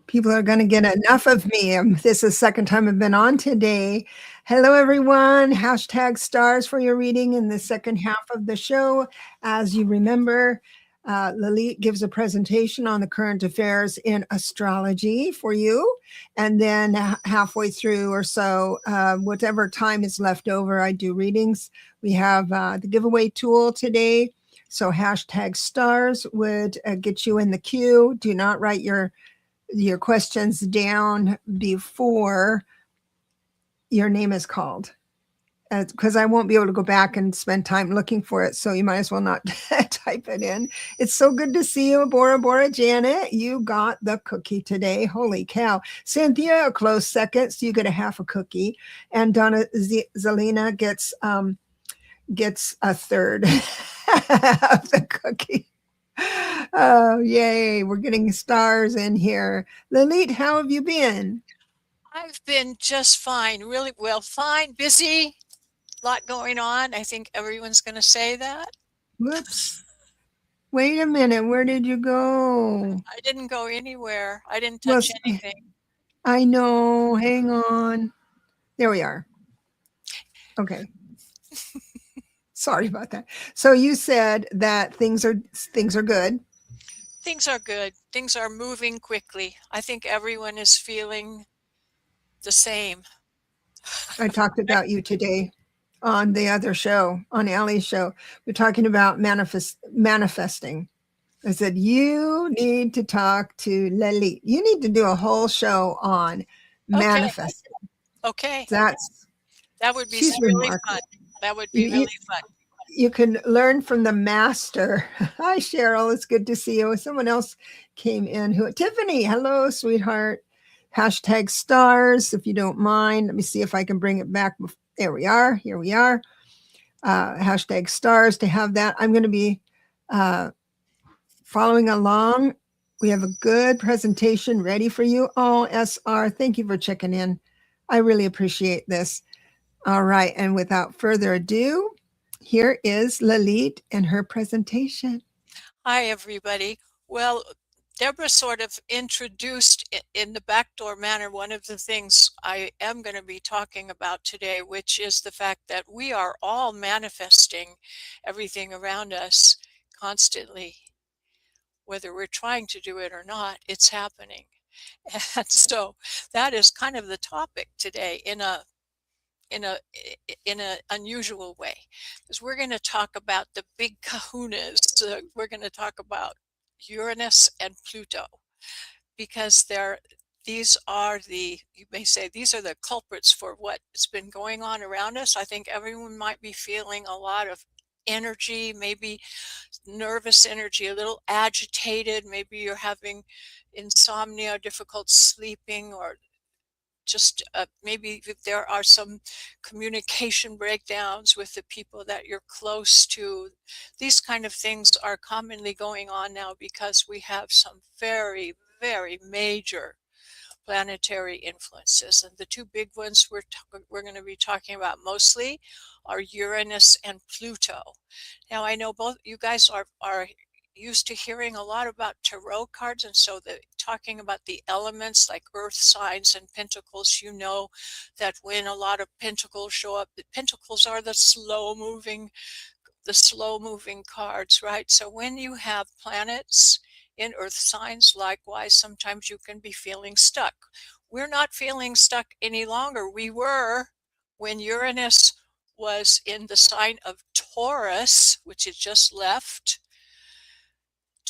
People are going to get enough of me. This is the second time I've been on today. Hello, everyone. Hashtag stars for your reading in the second half of the show. As you remember, Lalit gives a presentation on the current affairs in astrology for you. And then halfway through or so, whatever time is left over, I do readings. We have the giveaway tool today. So hashtag stars would get you in the queue. Do not write your questions down before your name is called, because I won't be able to go back and spend time looking for it. So you might as well not type it in. It's so good to see you, Bora Janet. You got the cookie today. Holy cow. Cynthia, a close second. So you get a half a cookie. And Donna Zelina gets a third of the cookie. Oh, yay. We're getting stars in here. Lalit, how have you been? I've been just fine, really well, fine, busy, a lot going on. I think everyone's going to say that. Whoops. Wait a minute. Where did you go? I didn't go anywhere. I didn't Well, touch anything. I know. Hang on. There we are. Okay. Sorry about that. So you said that things are good. Things are good. Things are moving quickly. I think everyone is feeling the same. I talked about you today on the other show, on Allie's show. We're talking about manifesting. I said, you need to talk to Lalit. You need to do a whole show on Okay. manifesting. Okay. That would be she's really remarkable. fun. That would be really fun. You can learn from the master. Hi, Cheryl. It's good to see you. Someone else came in. Tiffany, hello, sweetheart. Hashtag stars, if you don't mind. Let me see if I can bring it back. There we are. Here we are. Hashtag stars to have that. I'm going to be following along. We have a good presentation ready for you. Oh, SR, thank you for checking in. I really appreciate this. All right. And without further ado, here is Lalit and her presentation. Hi, everybody. Well, Debra sort of introduced in the backdoor manner one of the things I am going to be talking about today, which is the fact that we are all manifesting everything around us constantly. Whether we're trying to do it or not, it's happening. And so that is kind of the topic today in a unusual way, because we're going to talk about the big kahunas. We're going to talk about Uranus and Pluto, because these are you may say, these are the culprits for what's been going on around us. I think everyone might be feeling a lot of energy, maybe nervous energy, a little agitated. Maybe you're having insomnia, difficult sleeping, or just maybe there are some communication breakdowns with the people that you're close to. These kind of things are commonly going on now because we have some very, very major planetary influences. And the two big ones we're going to be talking about mostly are Uranus and Pluto. Now, I know both you guys are used to hearing a lot about tarot cards, and so talking about the elements like earth signs and pentacles, you know that when a lot of pentacles show up, the pentacles are the slow moving cards, right? So when you have planets in earth signs, likewise, sometimes you can be feeling stuck. We're not feeling stuck any longer. We were when Uranus was in the sign of Taurus, which it just left.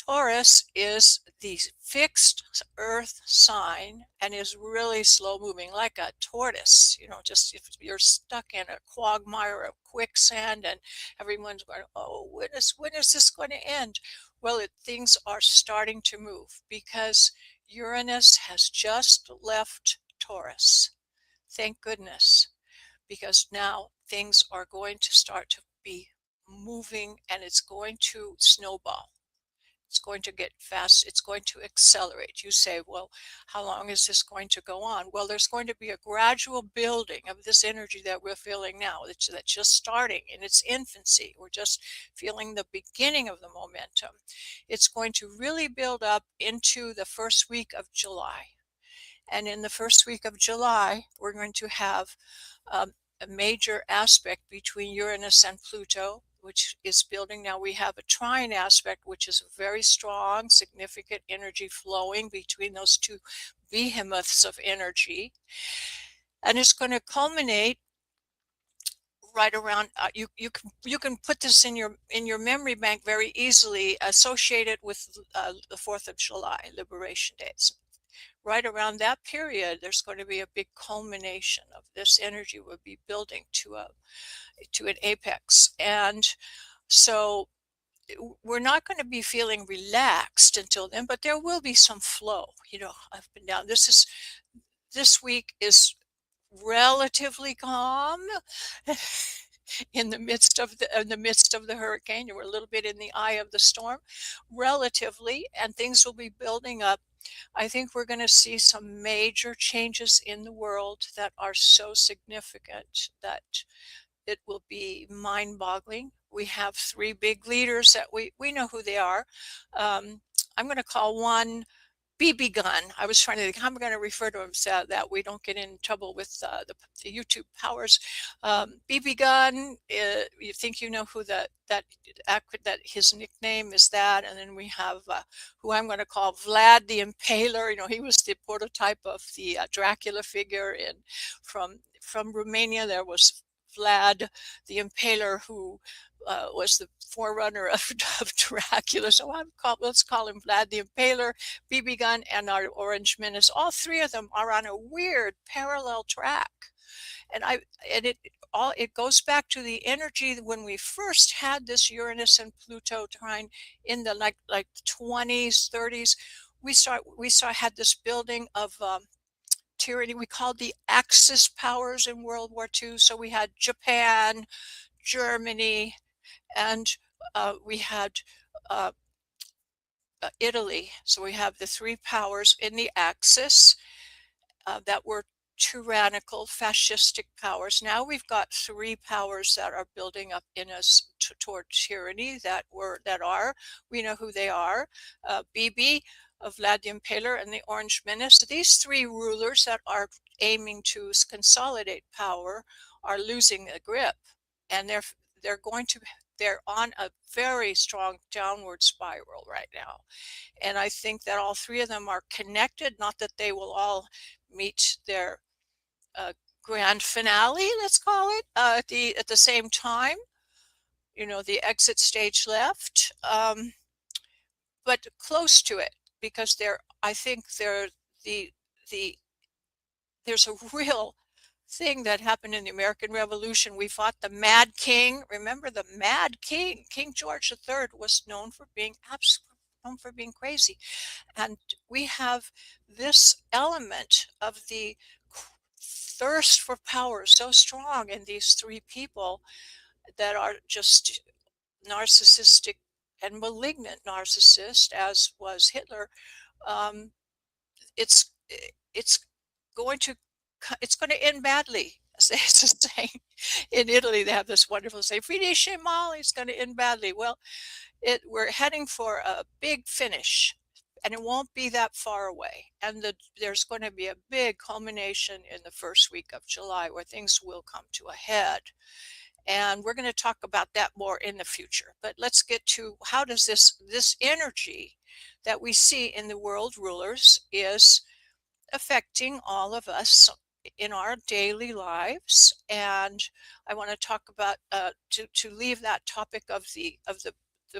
Taurus is the fixed earth sign and is really slow moving, like a tortoise. Just if you're stuck in a quagmire of quicksand and everyone's going, oh, when is this going to end? Well, things are starting to move because Uranus has just left Taurus. Thank goodness, because now things are going to start to be moving and it's going to snowball. It's going to get fast. It's going to accelerate. You say, well, how long is this going to go on? Well, there's going to be a gradual building of this energy that we're feeling now. That's just starting in its infancy. We're just feeling the beginning of the momentum. It's going to really build up into the first week of July. And in the first week of July, we're going to have a major aspect between Uranus and Pluto, which is building. Now we have a trine aspect, which is a very strong, significant energy flowing between those two behemoths of energy. And it's going to culminate right around you can put this in your memory bank very easily, associate it with the 4th of July, Liberation Days. Right around that period, there's going to be a big culmination of this energy. Will be building to an apex. And so we're not going to be feeling relaxed until then, but there will be some flow, up and down. This week is relatively calm in the midst of the hurricane. We're a little bit in the eye of the storm, relatively, and things will be building up. I think we're going to see some major changes in the world that are so significant that it will be mind-boggling. We have 3 big leaders that we know who they are. I'm going to call one BB gun. I was trying to think how I'm going to refer to him so that we don't get in trouble with the YouTube powers. BB gun. You think you know who that his nickname is that, and then we have who I'm going to call Vlad the Impaler. He was the prototype of the Dracula figure from Romania. There was Vlad the Impaler, who was the forerunner of Dracula. So let's call him Vlad the Impaler, BB gun, and our Orange Menace. All 3 of them are on a weird parallel track. And it goes back to the energy when we first had this Uranus and Pluto trine in the like 20s, 30s. We had this building of tyranny. We called the Axis powers in World War II. So we had Japan, Germany, and we had Italy. So we have the 3 powers in the Axis that were tyrannical, fascistic powers. Now we've got 3 powers that are building up in us toward tyranny we know who they are. BB, Vlad the Impaler, and the Orange Menace. These 3 rulers that are aiming to consolidate power are losing a grip, and they're on a very strong downward spiral right now. And I think that all 3 of them are connected, not that they will all meet their grand finale, let's call it, at the same time, the exit stage left, but close to it, because I think there's a real thing that happened in the American Revolution. We fought the Mad King. Remember the Mad King? King George III was known for being crazy. And we have this element of the thirst for power so strong in these 3 people that are just narcissistic and malignant narcissist, as was Hitler. It's going to end badly. It's a saying in Italy. They have this wonderful saying, "Finisce male." It's going to end badly. Well, we're heading for a big finish, and it won't be that far away. And there's going to be a big culmination in the first week of July where things will come to a head. And we're going to talk about that more in the future. But let's get to how does this energy that we see in the world rulers is affecting all of us in our daily lives. And I want to talk about to leave that topic of the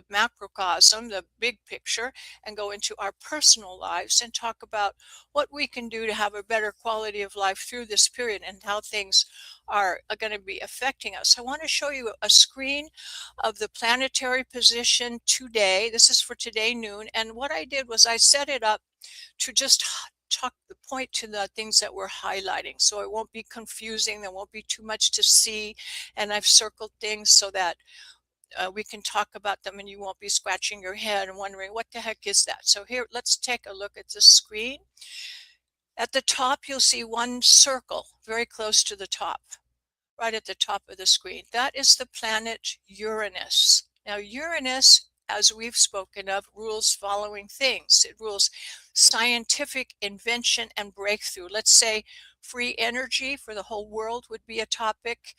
macrocosm, the big picture, and go into our personal lives and talk about what we can do to have a better quality of life through this period and how things are going to be affecting us. I want to show you a screen of the planetary position today. This is for today noon. And what I did was I set it up to just point to the things that we're highlighting, so it won't be confusing. There won't be too much to see, and I've circled things so that we can talk about them and you won't be scratching your head and wondering what the heck is that. So here, let's take a look at the screen. At the top, you'll see one circle very close to the top, right at the top of the screen. That is the planet Uranus. Now, Uranus as we've spoken of, rules following things. It rules scientific invention and breakthrough. Let's say free energy for the whole world would be a topic.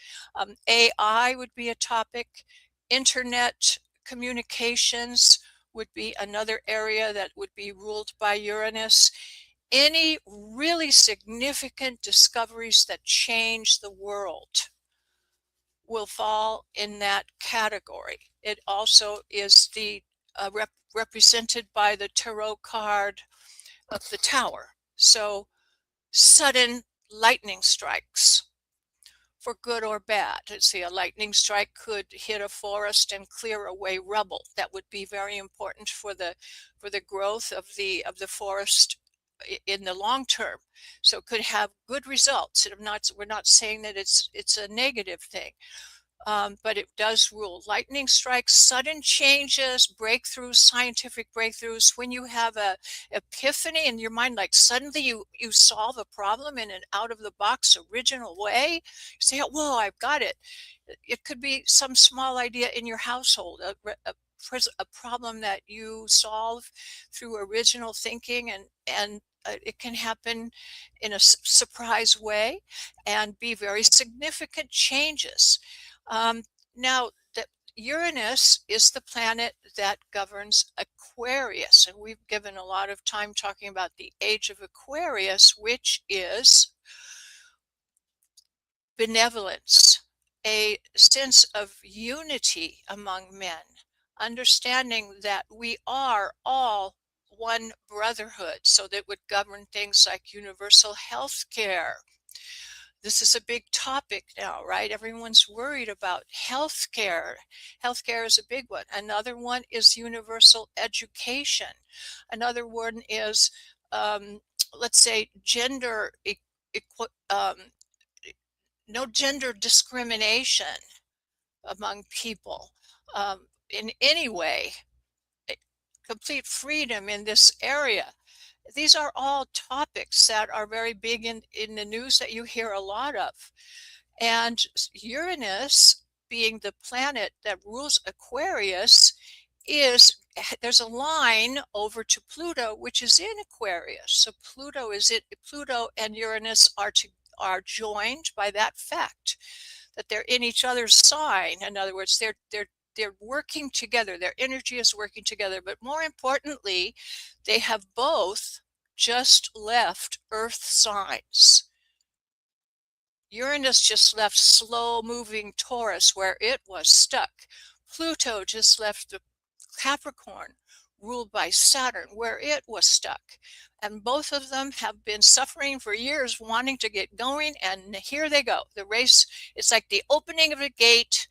AI would be a topic. Internet communications would be another area that would be ruled by Uranus. Any really significant discoveries that change the world will fall in that category. It also is represented by the tarot card of the Tower. So sudden lightning strikes, for good or bad. See, a lightning strike could hit a forest and clear away rubble. That would be very important for the growth of the forest in the long term. So it could have good results. We're not saying that it's a negative thing. But it does rule lightning strikes, sudden changes, breakthroughs, scientific breakthroughs. When you have a epiphany in your mind, like suddenly you solve a problem in an out of the box original way, you say, whoa, I've got it. It could be some small idea in your household, a problem that you solve through original thinking, and it can happen in a surprise way and be very significant changes. Now, Uranus is the planet that governs Aquarius, and we've given a lot of time talking about the age of Aquarius, which is benevolence, a sense of unity among men, understanding that we are all one brotherhood. So that would govern things like universal health care. This is a big topic now, right? Everyone's worried about health care. Health care is a big one. Another one is universal education. Another one is, let's say, no gender discrimination among people in any way, complete freedom in this area. These are all topics that are very big in the news that you hear a lot of. And Uranus, being the planet that rules Aquarius, there's a line over to Pluto, which is in Aquarius. So Pluto and Uranus are joined by that fact that they're in each other's sign. In other words, they're working together. Their energy is working together. But more importantly, they have both just left Earth signs. Uranus just left slow-moving Taurus where it was stuck. Pluto just left the Capricorn, ruled by Saturn, where it was stuck. And both of them have been suffering for years, wanting to get going, and here they go. The race, it's like the opening of a gate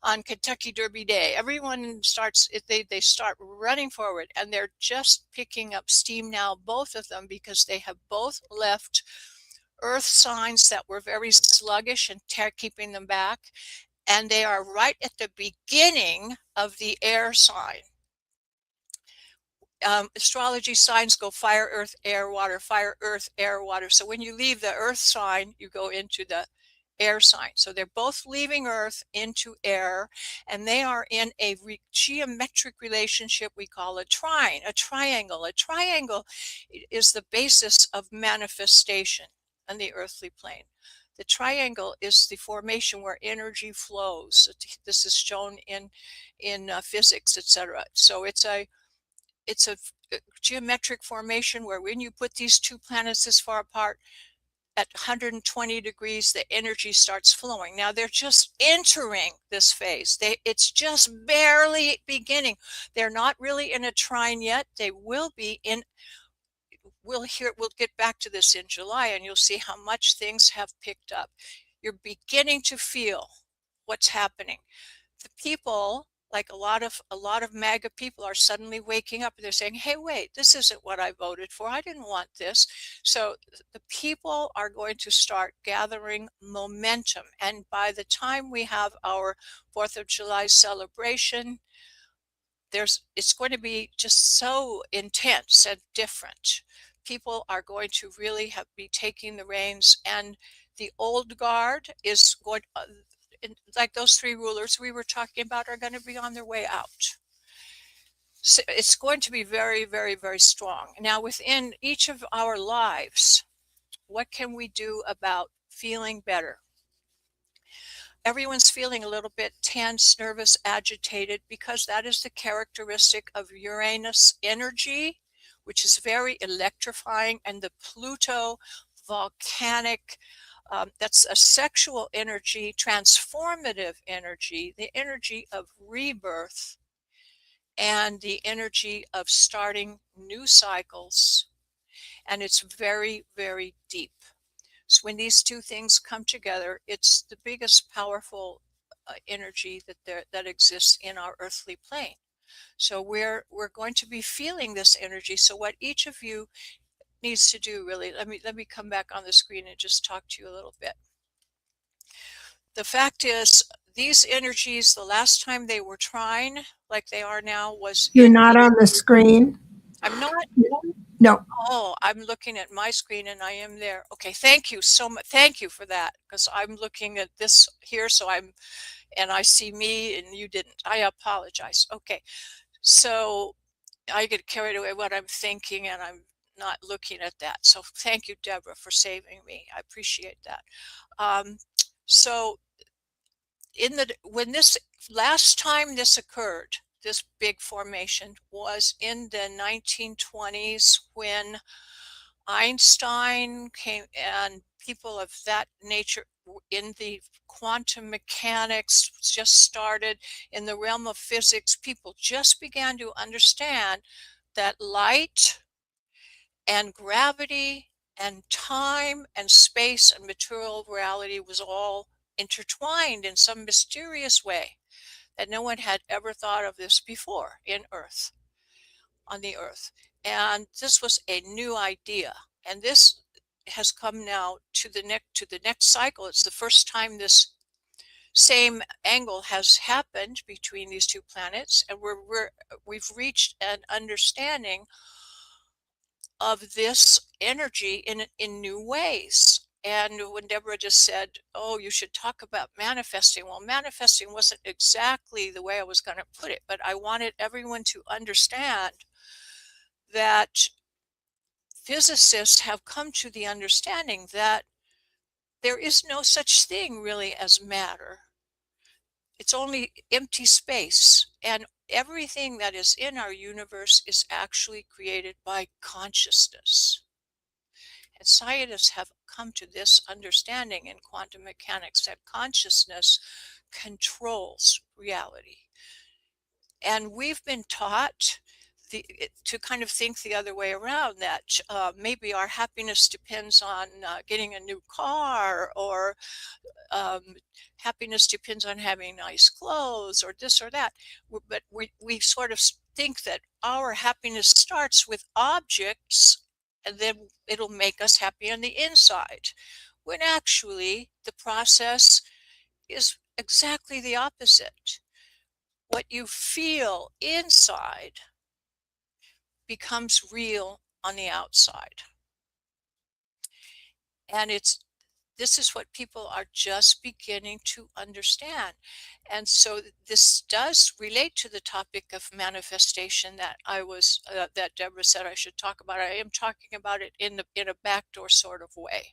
on Kentucky Derby Day. Everyone starts, they start running forward, and they're just picking up steam now, both of them, because they have both left Earth signs that were very sluggish and keeping them back. And they are right at the beginning of the air sign. Astrology signs go fire, earth, air, water, fire, earth, air, water. So when you leave the earth sign, you go into the air sign. So they're both leaving earth into air, and they are in a geometric relationship we call a trine, a triangle. A triangle is the basis of manifestation on the earthly plane. The triangle is the formation where energy flows. This is shown in physics, etc. So it's a geometric formation where when you put these two planets this far apart, at 120 degrees, the energy starts flowing. Now they're just entering this phase. It's just barely beginning. They're not really in a trine yet. They will be in. We'll get back to this in July, and you'll see how much things have picked up. You're beginning to feel what's happening. The people, like a lot of MAGA people, are suddenly waking up and they're saying, hey, wait, this isn't what I voted for. I didn't want this. So the people are going to start gathering momentum. And by the time we have our 4th of July celebration, it's going to be just so intense and different. People are going to really be taking the reins, and the old guard is going, like those three rulers we were talking about, are going to be on their way out. So it's going to be very, very, very strong. Now, within each of our lives, what can we do about feeling better? Everyone's feeling a little bit tense, nervous, agitated, because that is the characteristic of Uranus energy, which is very electrifying, and the Pluto volcanic, that's a sexual energy, transformative energy, the energy of rebirth, and the energy of starting new cycles. And it's very, very deep. So when these two things come together, it's the biggest powerful energy that exists in our earthly plane. So we're going to be feeling this energy. So what each of you needs to do, really, let me come back on the screen and just talk to you a little bit. The fact is, these energies, the last time they were trine like they are now, was You're in not on the screen. I'm not. No. Oh, I'm looking at my screen and I am there. Okay, thank you so much. Thank you for that, because I'm looking at this here, so and I see me and you didn't. I apologize. Okay, so I get carried away what I'm thinking and I'm not looking at that. So thank you, Deborah, for saving me. I appreciate that. So when this last time this occurred, this big formation was in the 1920s, when Einstein came and people of that nature in the quantum mechanics just started. In the realm of physics, people just began to understand that light and gravity and time and space and material reality was all intertwined in some mysterious way, that no one had ever thought of this before on the earth. And this was a new idea. And this has come now to the next cycle. It's the first time this same angle has happened between these two planets, and we've reached an understanding of this energy in new ways. And when Deborah just said, oh, you should talk about manifesting, well, manifesting wasn't exactly the way I was going to put it, but I wanted everyone to understand that physicists have come to the understanding that there is no such thing really as matter. It's only empty space, and everything that is in our universe is actually created by consciousness. And scientists have come to this understanding in quantum mechanics, that consciousness controls reality. And we've been taught to kind of think the other way around, that maybe our happiness depends on getting a new car, or happiness depends on having nice clothes, or this or that. But we sort of think that our happiness starts with objects, and then it'll make us happy on the inside, when actually the process is exactly the opposite. What you feel inside becomes real on the outside. And this is what people are just beginning to understand. And so this does relate to the topic of manifestation that Deborah said I should talk about. I am talking about it in a backdoor sort of way.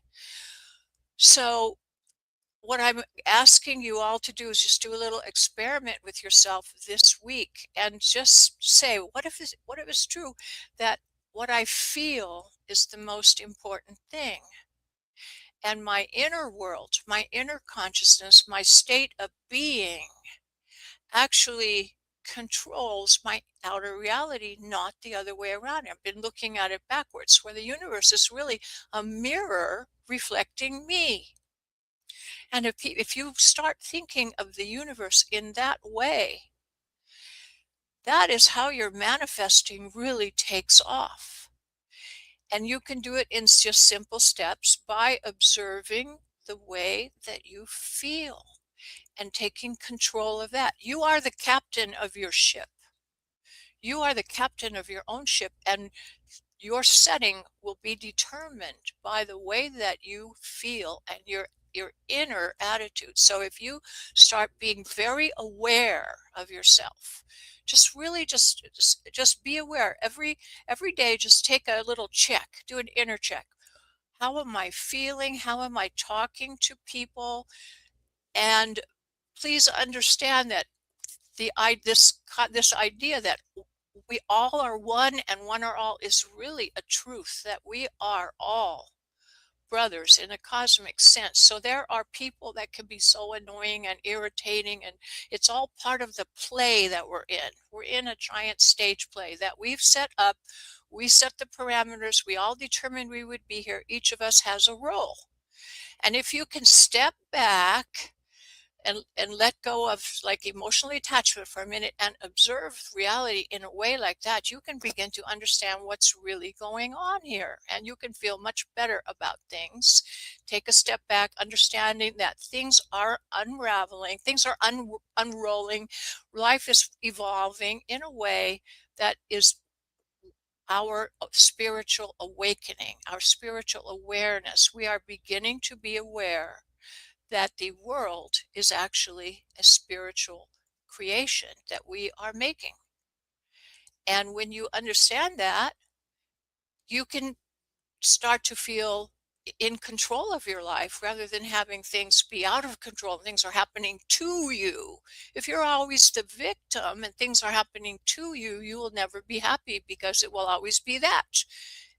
So what I'm asking you all to do is just do a little experiment with yourself this week, and just say, what if it's true that what I feel is the most important thing? And my inner world, my inner consciousness, my state of being actually controls my outer reality, not the other way around. I've been looking at it backwards, where the universe is really a mirror reflecting me. And if you start thinking of the universe in that way, that is how your manifesting really takes off. And you can do it in just simple steps by observing the way that you feel and taking control of that. You are the captain of your ship. You are the captain of your own ship, and your setting will be determined by the way that you feel and your your inner attitude. So if you start being very aware of yourself, just really just be aware every day. Just take a little check, do an inner check. How am I feeling? How am I talking to people? And please understand that this idea that we all are one and one are all is really a truth, that we are all brothers in a cosmic sense. So there are people that can be so annoying and irritating, and it's all part of the play that we're in. We're in a giant stage play that we've set up. We set the parameters. We all determined we would be here. Each of us has a role. And if you can step back and let go of like emotional attachment for a minute and observe reality in a way like that, you can begin to understand what's really going on here, and you can feel much better about things. Take a step back, understanding that things are unraveling, things are unrolling. Life is evolving in a way that is our spiritual awakening, our spiritual awareness. We are beginning to be aware that the world is actually a spiritual creation that we are making. And when you understand that, you can start to feel in control of your life rather than having things be out of control. Things are happening to you. If you're always the victim and things are happening to you, you will never be happy, because it will always be that.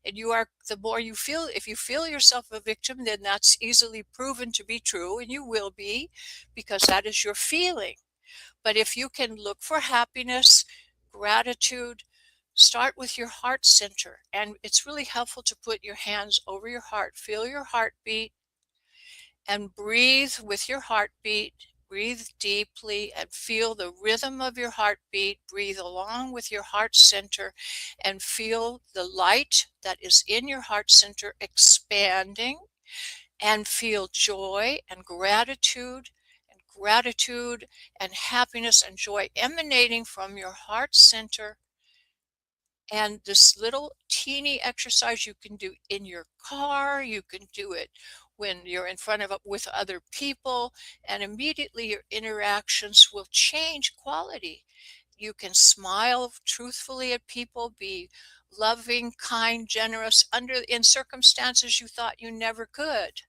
And you are, the more you feel, if you feel yourself a victim, then that's easily proven to be true, and you will be, because that is your feeling. But if you can look for happiness, gratitude, start with your heart center. And it's really helpful to put your hands over your heart, feel your heartbeat, and breathe with your heartbeat. Breathe deeply and feel the rhythm of your heartbeat. Breathe along with your heart center and feel the light that is in your heart center expanding, and feel joy and gratitude and happiness and joy emanating from your heart center. And this little teeny exercise you can do in your car, you can do it when you're in front of with other people, and immediately your interactions will change quality. You can smile truthfully at people, be loving, kind, generous in circumstances you thought you never could.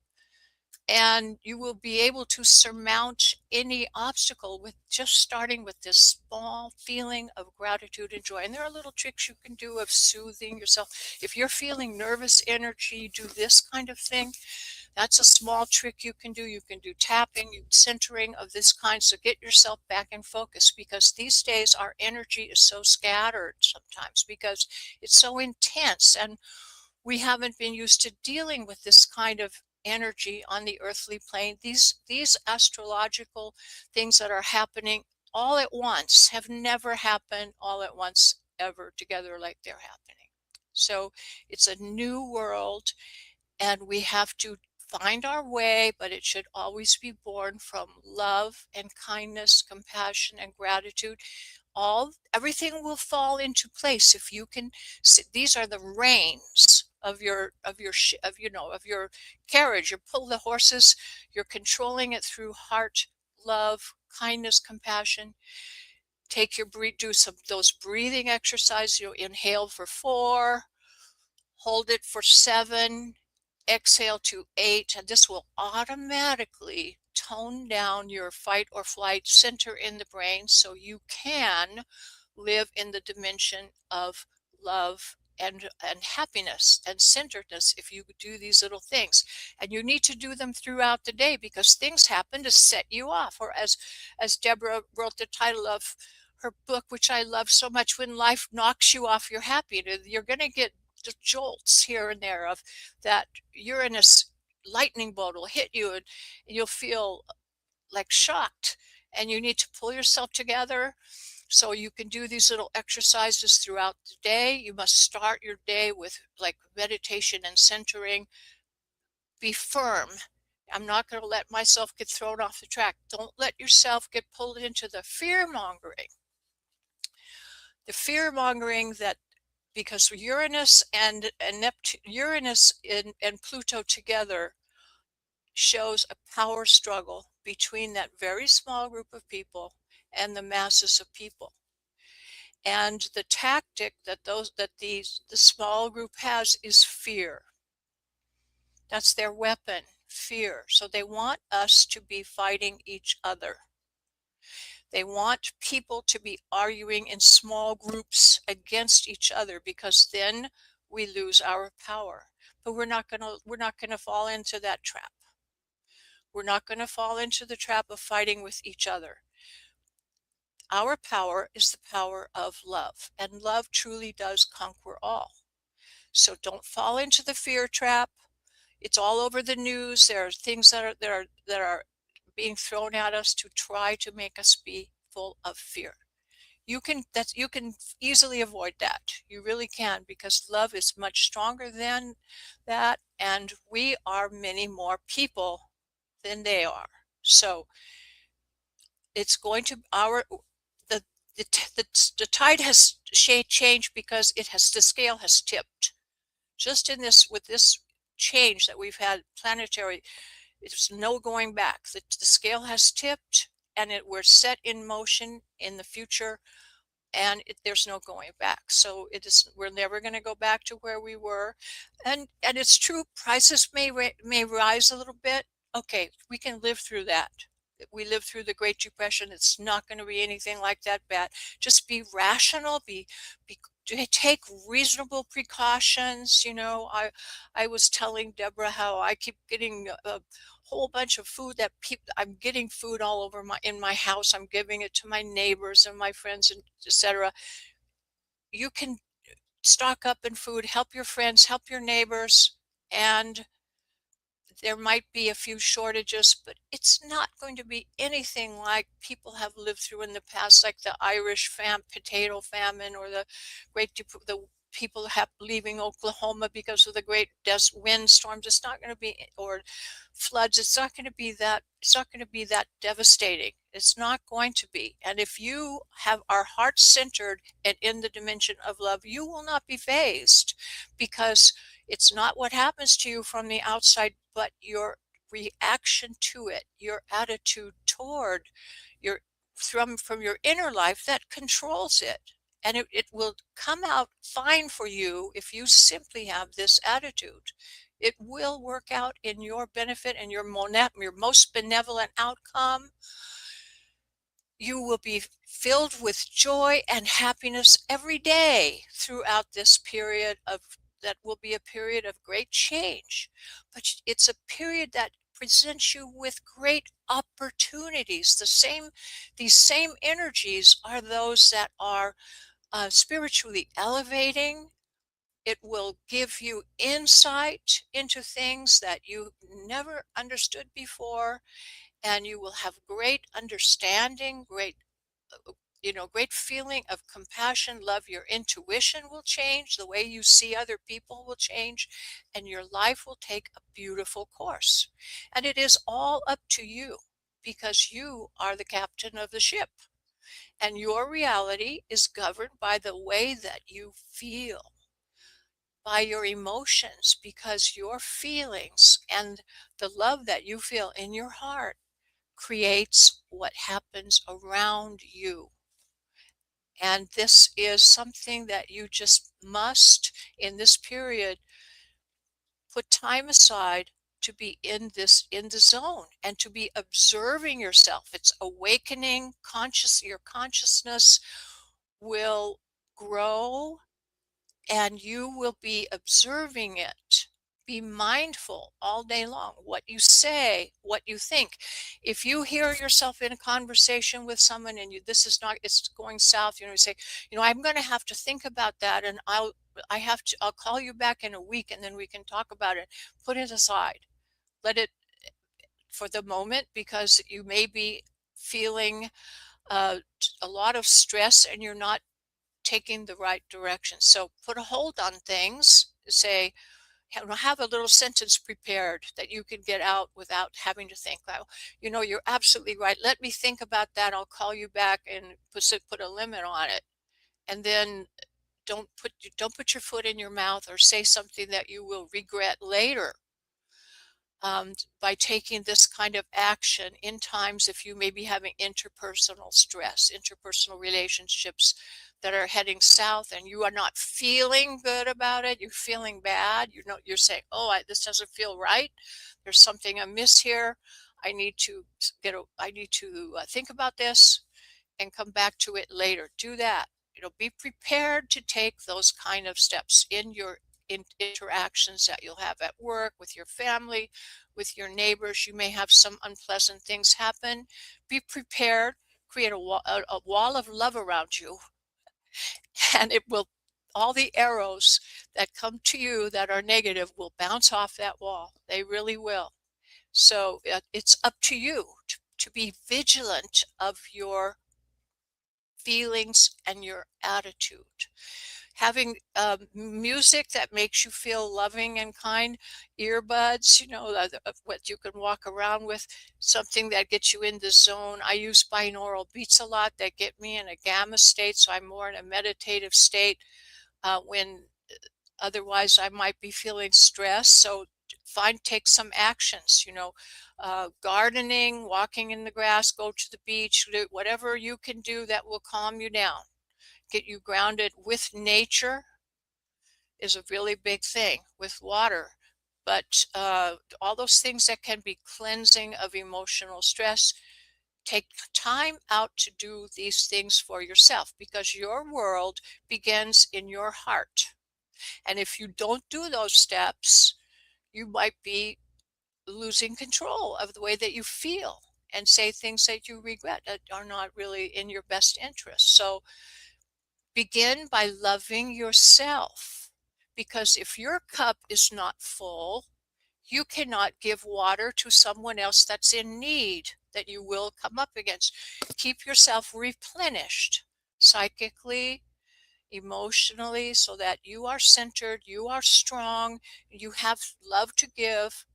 And you will be able to surmount any obstacle with just starting with this small feeling of gratitude and joy. And there are little tricks you can do of soothing yourself. If you're feeling nervous energy, do this kind of thing. That's a small trick you can do. You can do tapping, centering of this kind. So get yourself back in focus, because these days our energy is so scattered sometimes because it's so intense, and we haven't been used to dealing with this kind of energy on the earthly plane. These astrological things that are happening all at once have never happened all at once ever together like they're happening. So it's a new world, and we have to find our way, but it should always be born from love and kindness, compassion and gratitude. Everything will fall into place if you can see. These are the reins of your carriage. You pull the horses, you're controlling it through heart, love, kindness, compassion. Take your do some those breathing exercises. You inhale for 4, hold it for 7, exhale to 8, and this will automatically tone down your fight or flight center in the brain, so you can live in the dimension of love and happiness and centeredness if you do these little things. And you need to do them throughout the day, because things happen to set you off. Or as Deborah wrote the title of her book, which I love so much, when life knocks you off your happiness, you're going to get the jolts here and there of that Uranus lightning bolt will hit you, and you'll feel like shocked, and you need to pull yourself together. So you can do these little exercises throughout the day. You must start your day with like meditation and centering. Be firm. I'm not going to let myself get thrown off the track. Don't let yourself get pulled into the fear mongering. The fear mongering that, because Uranus and Neptune, Uranus and Pluto together shows a power struggle between that very small group of people and the masses of people. And the tactic that the small group has is fear. That's their weapon, fear. So they want us to be fighting each other. They want people to be arguing in small groups against each other, because then we lose our power. But we're not going to fall into that trap. We're not going to fall into the trap of fighting with each other. Our power is the power of love, and love truly does conquer all. So don't fall into the fear trap. It's all over the news. There are things that are being thrown at us to try to make us be full of fear. You can easily avoid that. You really can, because love is much stronger than that, and we are many more people than they are. So it's going to the the tide has changed, because the scale has tipped. Just in this with this change that we've had planetary, there's no going back. The scale has tipped, and we're set in motion in the future, and there's no going back. So we're never going to go back to where we were. And it's true, prices may rise a little bit. Okay, we can live through that. We lived through the Great Depression. It's not going to be anything like that bad. Just be rational, take reasonable precautions. I was telling Deborah how I keep getting a whole bunch of food I'm getting food all over in my house. I'm giving it to my neighbors and my friends, and etc. You can stock up in food, help your friends, help your neighbors, and there might be a few shortages, but it's not going to be anything like people have lived through in the past, like the Irish potato famine, or the people leaving Oklahoma because of the great windstorms. It's not going to be, or floods. It's not going to be that. It's not going to be that devastating. It's not going to be. And if you have our heart centered and in the dimension of love, you will not be phased, because it's not what happens to you from the outside, but your reaction to it, your attitude toward your from your inner life, that controls it. And it will come out fine for you if you simply have this attitude. It will work out in your benefit and your most benevolent outcome. You will be filled with joy and happiness every day throughout this period that will be a period of great change. But it's a period that presents you with great opportunities. These same energies are those that are spiritually elevating. It will give you insight into things that you never understood before, and you will have great understanding, great feeling of compassion, love. Your intuition will change, the way you see other people will change, and your life will take a beautiful course. And it is all up to you, because you are the captain of the ship, and your reality is governed by the way that you feel, by your emotions, because your feelings and the love that you feel in your heart creates what happens around you. And this is something that you just must, in this period, put time aside to be in the zone and to be observing yourself. It's awakening. Your consciousness will grow, and you will be observing it. Be mindful all day long, what you say, what you think. If you hear yourself in a conversation with someone and it's going south, you say, I'm going to have to think about that, and I'll call you back in a week, and then we can talk about it. Put it aside. Let it for the moment, because you may be feeling a lot of stress and you're not taking the right direction. So put a hold on things. Say, have a little sentence prepared that you can get out without having to think. You're absolutely right. Let me think about that. I'll call you back, and put a limit on it. And then don't put your foot in your mouth or say something that you will regret later. by taking this kind of action in times if you may be having interpersonal stress, interpersonal relationships that are heading south and you are not feeling good about it, you're feeling bad, you're saying, oh, this doesn't feel right, there's something amiss here, I need to think about this and come back to it later. Do that. Be prepared to take those kind of steps in your interactions that you'll have at work, with your family, with your neighbors. You may have some unpleasant things happen. Be prepared. Create a wall of love around you, and all the arrows that come to you that are negative will bounce off that wall. They really will. So it's up to you to be vigilant of your feelings and your attitude. Having music that makes you feel loving and kind, earbuds, what you can walk around with, something that gets you in the zone. I use binaural beats a lot that get me in a gamma state, so I'm more in a meditative state when otherwise I might be feeling stressed. So take some actions, gardening, walking in the grass, go to the beach, whatever you can do that will calm you down, get you grounded with nature is a really big thing, with water. But all those things that can be cleansing of emotional stress, take time out to do these things for yourself, because your world begins in your heart. And if you don't do those steps, you might be losing control of the way that you feel and say things that you regret that are not really in your best interest. So begin by loving yourself, because if your cup is not full, you cannot give water to someone else that's in need, that you will come up against. Keep yourself replenished psychically, emotionally, so that you are centered, you are strong, you have love to give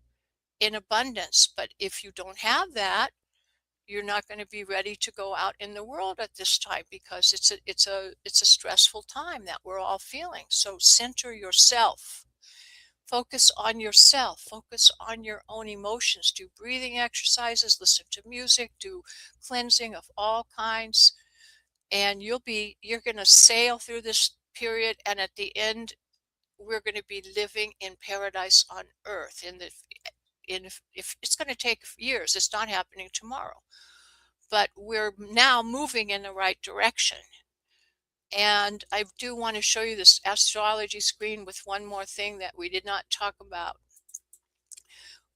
in abundance. But if you don't have that, you're not going to be ready to go out in the world at this time, because it's a stressful time that we're all feeling. So center yourself. Focus on yourself. Focus on your own emotions. Do breathing exercises, listen to music, do cleansing of all kinds, and you're going to sail through this period, and at the end we're going to be living in paradise on earth. If it's going to take years, it's not happening tomorrow, but we're now moving in the right direction. And I do want to show you this astrology screen with one more thing that we did not talk about.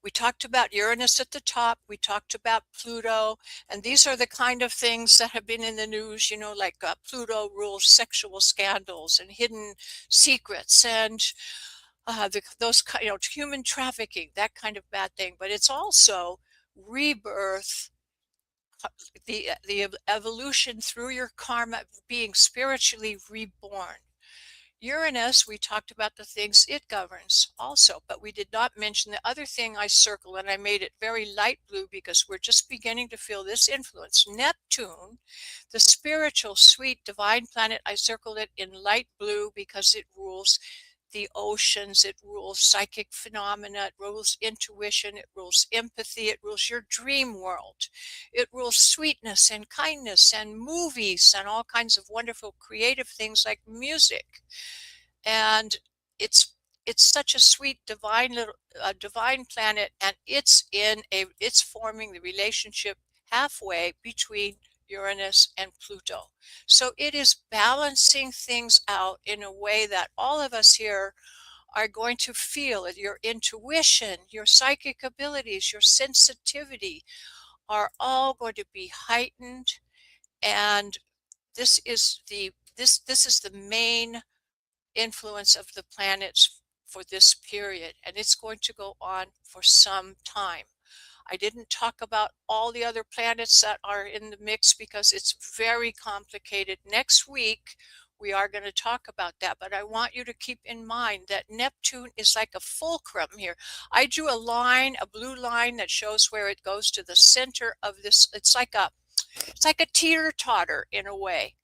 We talked about Uranus at the top, we talked about Pluto, and these are the kind of things that have been in the news, like Pluto rules sexual scandals and hidden secrets and those human trafficking, that kind of bad thing. But it's also rebirth, the evolution through your karma, being spiritually reborn. Uranus, we talked about the things it governs also, but we did not mention the other thing I circled, and I made it very light blue because we're just beginning to feel this influence. Neptune, the spiritual, sweet, divine planet, I circled it in light blue because it rules the oceans, it rules psychic phenomena, it rules intuition, it rules empathy, it rules your dream world, it rules sweetness and kindness and movies and all kinds of wonderful creative things like music. And it's such a sweet divine little divine planet, and it's forming the relationship halfway between Uranus and Pluto. So it is balancing things out in a way that all of us here are going to feel it. Your intuition, your psychic abilities, your sensitivity are all going to be heightened. And this is the main influence of the planets for this period, and it's going to go on for some time. I didn't talk about all the other planets that are in the mix because it's very complicated. Next week, we are going to talk about that, but I want you to keep in mind that Neptune is like a fulcrum here. I drew a line, a blue line that shows where it goes to the center of this. It's like a teeter-totter in a way.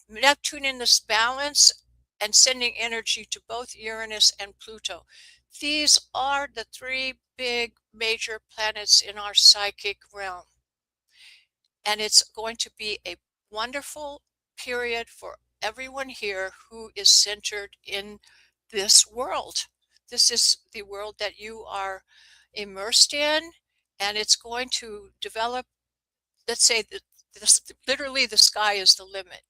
Neptune in this balance and sending energy to both Uranus and Pluto. These are the three big major planets in our psychic realm. And it's going to be a wonderful period for everyone here who is centered in this world. This is the world that you are immersed in, and it's going to develop, let's say that literally the sky is the limit.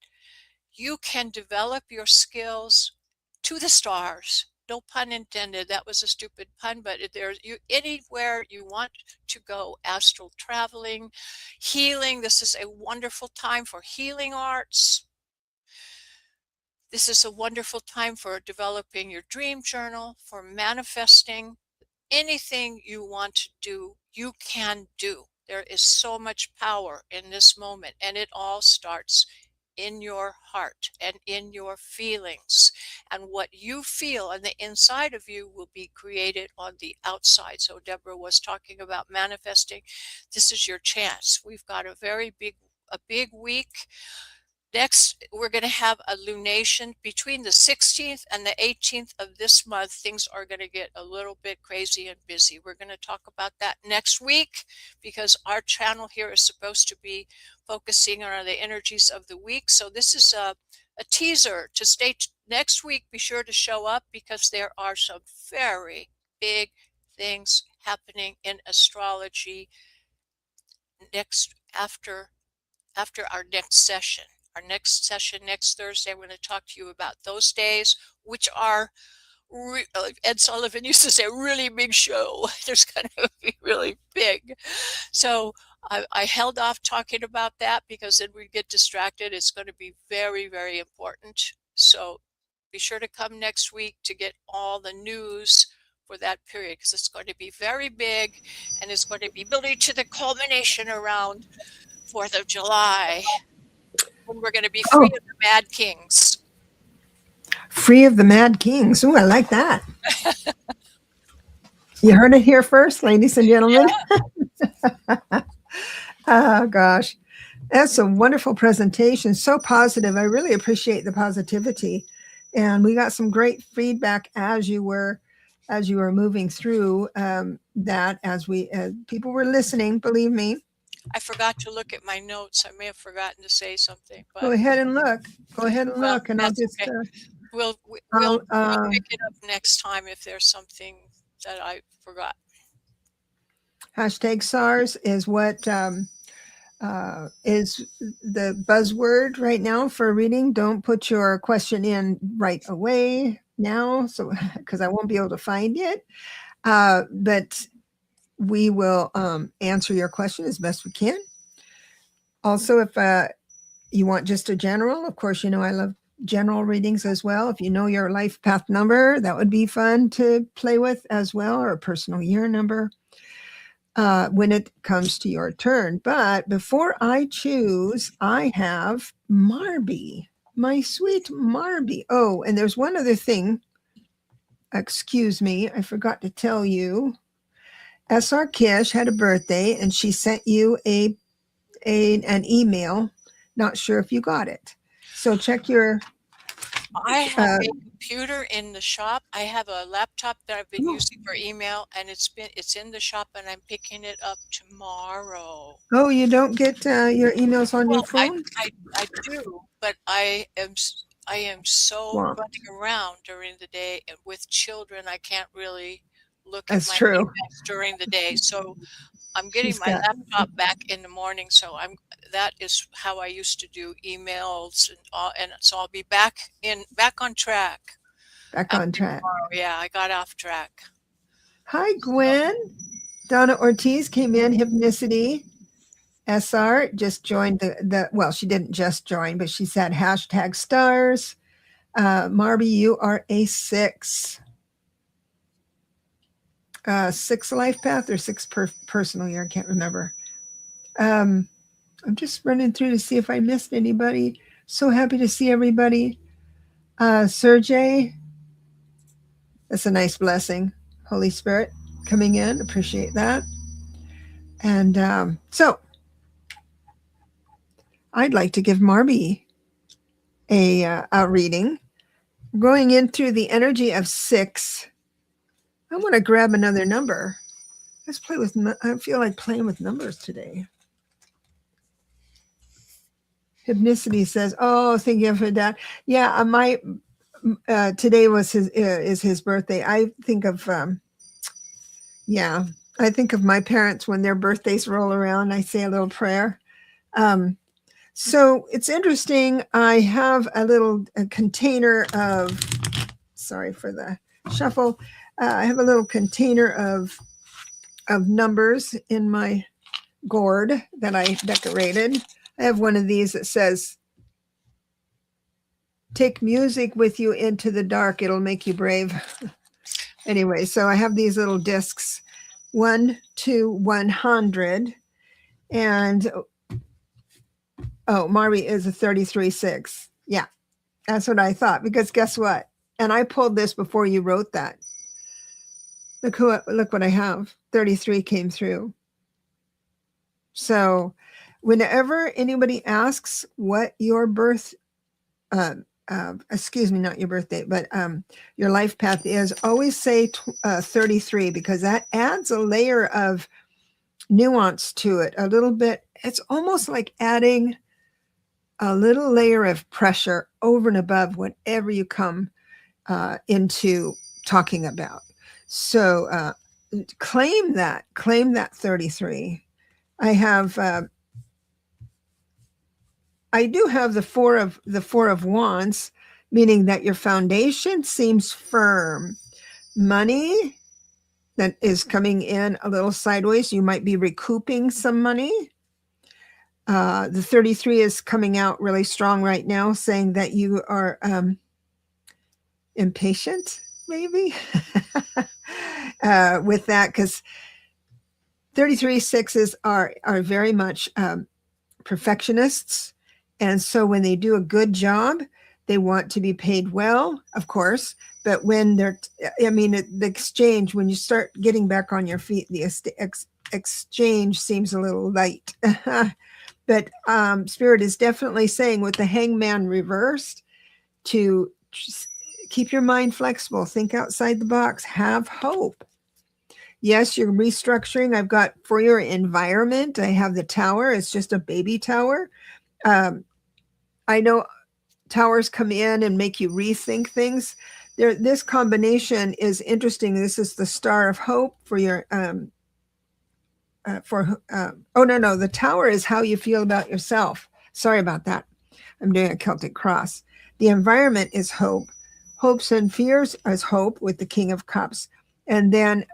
You can develop your skills to the stars. No pun intended. That was a stupid pun, but there's anywhere you want to go, astral traveling, healing. This is a wonderful time for healing arts. This is a wonderful time for developing your dream journal, for manifesting. Anything you want to do, you can do. There is so much power in this moment, and it all starts in your heart and in your feelings. And what you feel on the inside of you will be created on the outside. So Debra was talking about manifesting. This is your chance. We've got a big week. Next, we're going to have a lunation between the 16th and the 18th of this month. Things are going to get a little bit crazy and busy. We're going to talk about that next week because our channel here is supposed to be focusing on the energies of the week. So this is a teaser to stay next week. Be sure to show up because there are some very big things happening in astrology after our next session. Our next session next Thursday, I'm going to talk to you about those days, which are, Ed Sullivan used to say, a really big show. There's going to be really big. So I held off talking about that because then we get distracted. It's going to be very, very important. So be sure to come next week to get all the news for that period because it's going to be very big and it's going to be building to the culmination around 4th of July. When we're going to be free of the Mad Kings. Free of the Mad Kings. Ooh, I like that. You heard it here first, ladies and gentlemen. Yeah. Oh, gosh. That's a wonderful presentation. So positive. I really appreciate the positivity. And we got some great feedback as you were moving through that as people were listening, believe me. I forgot to look at my notes. I may have forgotten to say something. But go ahead and look. And I'll just... Okay. We'll pick it up next time if there's something that I forgot. Hashtag SARS is what is the buzzword right now for reading. Don't put your question in right away now, so because I won't be able to find it. But we will answer your question as best we can. Also, if you want just a general, of course, I love general readings as well. If you know your life path number, that would be fun to play with as well, or a personal year number when it comes to your turn. But before I choose, I have Marby, my sweet Marby. Oh, and there's one other thing. Excuse me, I forgot to tell you. SR Kish had a birthday and she sent you an email. Not sure if you got it. So check your... I have a computer in the shop. I have a laptop that I've been using for email, and it's in the shop, and I'm picking it up tomorrow. Oh, you don't get your emails on your phone? I do, but I am so running around during the day, and with children, I can't really look at my emails during the day. So I'm getting my laptop back in the morning, so that is how I used to do emails and so I'll be back on track. Back on track. Tomorrow. Yeah, I got off track. Hi, Gwen. Donna Ortiz came in. Hypnicity. SR just joined well, she didn't just join, but she said hashtag stars. Marby, you are a 6. 6 life path or 6 personal year. I can't remember. I'm just running through to see if I missed anybody. So happy to see everybody. Sergey, that's a nice blessing. Holy Spirit coming in. Appreciate that. And so I'd like to give Marby a reading. Going in through the energy of 6. I want to grab another number. Let's play with, I feel like playing with numbers today. Hypnicity says, oh, thank you for that. Yeah, today was is his birthday. I think of, I think of my parents when their birthdays roll around. I say a little prayer. So it's interesting. I have a container of, sorry for the shuffle. I have a little container of numbers in my gourd that I decorated. I have one of these that says, take music with you into the dark. It'll make you brave. Anyway, so I have these little discs, 1 to 100. And, oh, Marby is a 33-6. Yeah, that's what I thought. Because guess what? And I pulled this before you wrote that. Look what I have. 33 came through. So whenever anybody asks what your excuse me, not your birth date, but your life path is, always say 33, because that adds a layer of nuance to it a little bit. It's almost like adding a little layer of pressure over and above whatever you come into talking about. So claim that 33. I do have the four of wands, meaning that your foundation seems firm. Money that is coming in a little sideways. You might be recouping some money. The 33 is coming out really strong right now, saying that you are impatient, maybe, with that, because 33 sixes are very much perfectionists. And so when they do a good job, they want to be paid well, of course. But when the exchange, when you start getting back on your feet, the exchange seems a little light. But Spirit is definitely saying, with the Hangman reversed, to keep your mind flexible, think outside the box, have hope. Yes, you're restructuring. I've got, for your environment, I have the tower. It's just a baby tower. I know towers come in and make you rethink things. This combination is interesting. This is the Star of Hope for your the tower is how you feel about yourself. Sorry about that. I'm doing a Celtic cross. The environment is hope. Hopes and fears is hope with the King of Cups. And then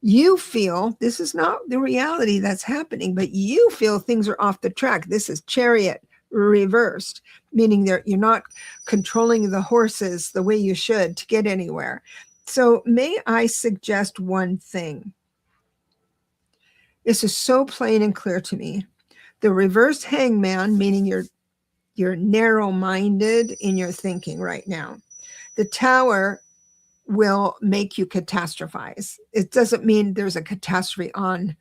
you feel, this is not the reality that's happening, but you feel things are off the track. This is Chariot reversed, meaning that you're not controlling the horses the way you should to get anywhere. So may I suggest one thing? This is so plain and clear to me. The reversed Hangman, meaning you're narrow-minded in your thinking right now. The Tower will make you catastrophize. It doesn't mean there's a catastrophe on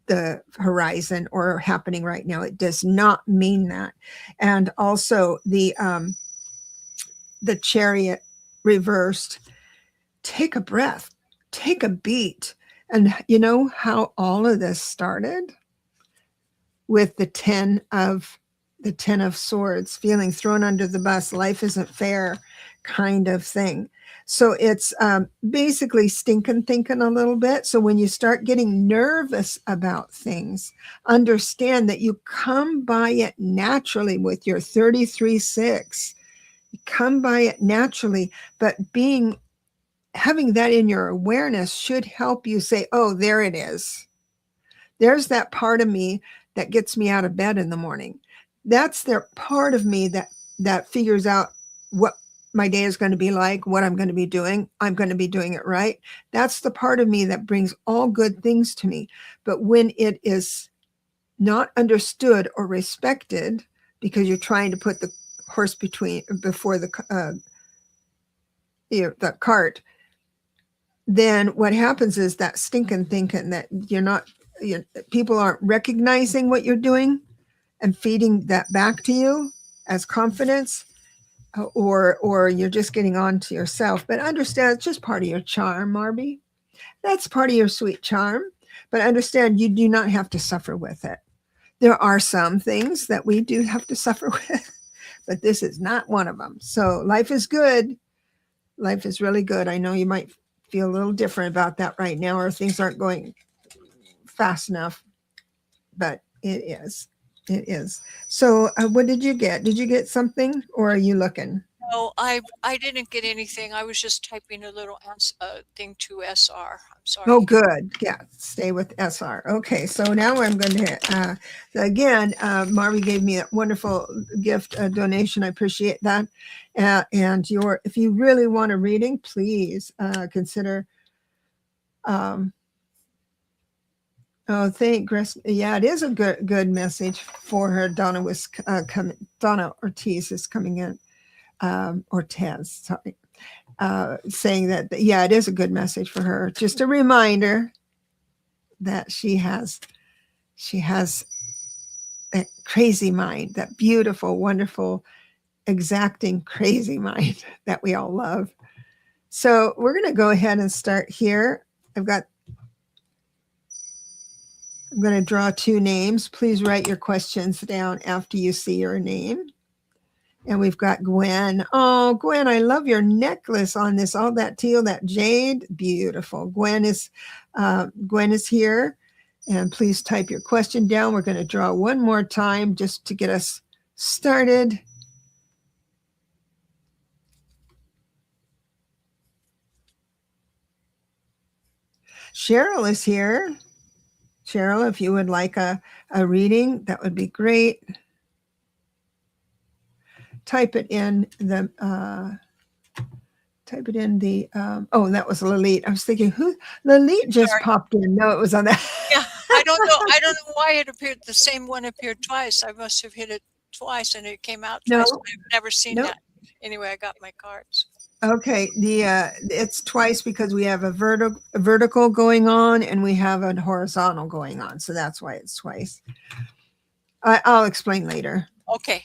the horizon or happening right now. It does not mean that. And also the Chariot reversed. Take a breath, take a beat. And you know how all of this started? With the 10 of swords, feeling thrown under the bus, life isn't fair kind of thing. So it's basically stinking thinking a little bit. So when you start getting nervous about things, understand that you come by it naturally with your 33-6. You come by it naturally, but having that in your awareness should help you say, oh, there it is. There's that part of me that gets me out of bed in the morning. That's the part of me that figures out what my day is going to be like, what I'm going to be doing. I'm going to be doing it right. That's the part of me that brings all good things to me. But when it is not understood or respected, because you're trying to put the horse before the cart, then what happens is that stinking thinking that people aren't recognizing what you're doing and feeding that back to you as confidence, or you're just getting on to yourself. But understand, it's just part of your charm, Marby. That's part of your sweet charm. But understand, you do not have to suffer with it. There are some things that we do have to suffer with, but this is not one of them. So life is good. Life is really good. I know you might feel a little different about that right now, or things aren't going fast enough, but it is. It is. So what did you get? Did you get something, or are you looking? No, I didn't get anything. I was just typing a little thing to SR. I'm Oh, sorry. good. Yeah, stay with SR. Okay, so now I'm going to, again, Marvy gave me a wonderful gift, donation. I appreciate that. And if you really want a reading, please consider. Oh, thank Grace. Yeah, it is a good message for her. Donna was coming. Donna Ortiz is coming in. Ortez, sorry, saying that yeah, it is a good message for her. Just a reminder that she has that crazy mind, that beautiful, wonderful, exacting, crazy mind that we all love. So we're going to go ahead and start here. I'm going to draw two names. Please write your questions down after you see your name. And we've got Gwen. Oh, Gwen, I love your necklace on this. All that teal, that jade, beautiful. Gwen is here. And please type your question down. We're going to draw one more time just to get us started. Cheryl is here. Cheryl, if you would like a reading, that would be great. Type it in the oh, that was Lalit. I was thinking, who? Lalit just popped in. No, it was on that. Yeah, I don't know why it appeared. The same one appeared twice. I must have hit it twice and it came out twice. I've never seen that. Anyway, I got my cards. Okay, it's twice because we have a vertical going on and we have a horizontal going on, so that's why it's twice. I'll explain later. Okay.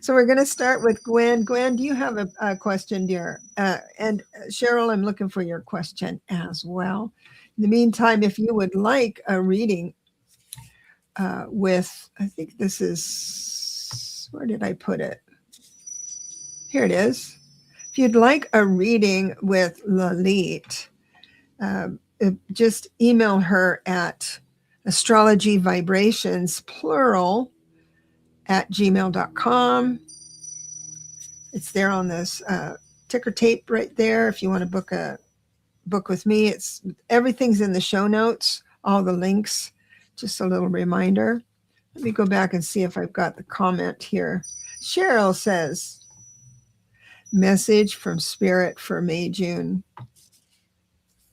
So we're going to start with Gwen. Gwen, do you have a question, dear? And Cheryl, I'm looking for your question as well. In the meantime, if you would like a reading with, I think this is, where did I put it? Here it is. If you'd like a reading with Lalit, just email her at astrology vibrations, plural, @gmail.com. It's there on this ticker tape right there. If you want to book with me, everything's in the show notes, all the links. Just a little reminder. Let me go back and see if I've got the comment here. Cheryl says, message from Spirit for May, June.